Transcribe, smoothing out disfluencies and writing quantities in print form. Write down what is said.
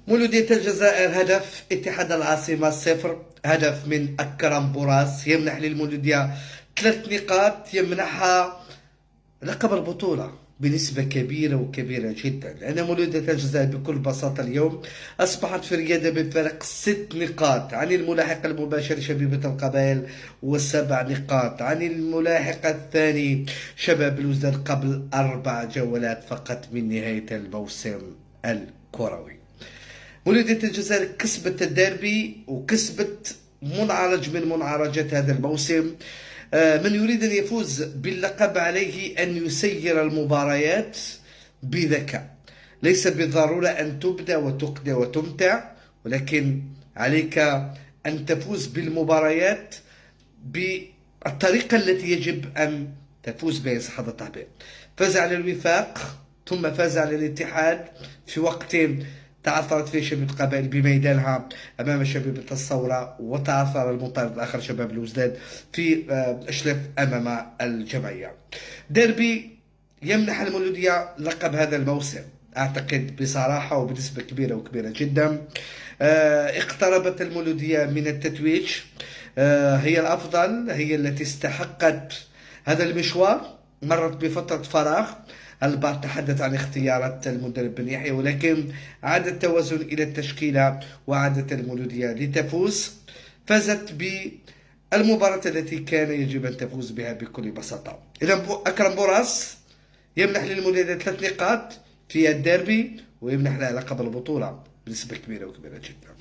مولودية الجزائر هدف، اتحاد العاصمة 0. هدف من أكرم بوراس يمنح للمولودية 3 نقاط، يمنحها لقب البطولة بنسبة كبيرة وكبيرة جدا، لأن مولودية الجزائر بكل بساطة اليوم أصبحت في الريادة بفارق 6 نقاط عن الملاحق المباشر شبيبة القبائل، و7 نقاط عن الملاحق الثاني شباب الوزداد قبل 4 جولات فقط من نهاية الموسم الكروي. مولودية الجزائر كسبت الديربي وكسبت منعرج من منعرجات هذا الموسم. من يريد أن يفوز باللقب عليه أن يسير المباريات بذكاء، ليس بالضرورة أن تبدأ وتقدى وتمتع، ولكن عليك أن تفوز بالمباريات بالطريقة التي يجب أن تفوز بها صحة التعبير. فاز على الوفاق ثم فاز على الاتحاد في وقت تعثرت فيه شبيبة القبائل بميدانها أمام شبيبة الثورة، وتعثر المطارد الآخر شباب الوزداد في أشلاف أمام الجمعية. ديربي يمنح المولودية لقب هذا الموسم أعتقد بصراحة وبنسبة كبيرة وكبيرة جدا. اقتربت المولودية من التتويج، هي الأفضل، هي التي استحقت هذا المشوار. مرت بفترة فراغ، البعض تحدث عن اختيارات المدرب بن يحيى، ولكن عاد التوازن إلى التشكيلة وعادت المولودية لتفوز. فازت بالمباراة التي كان يجب أن تفوز بها بكل بساطة. إذا أكرم بوراس يمنح للمولودية 3 نقاط في الديربي، ويمنح لها لقب البطولة بنسبة كبيرة وكبيرة جدا.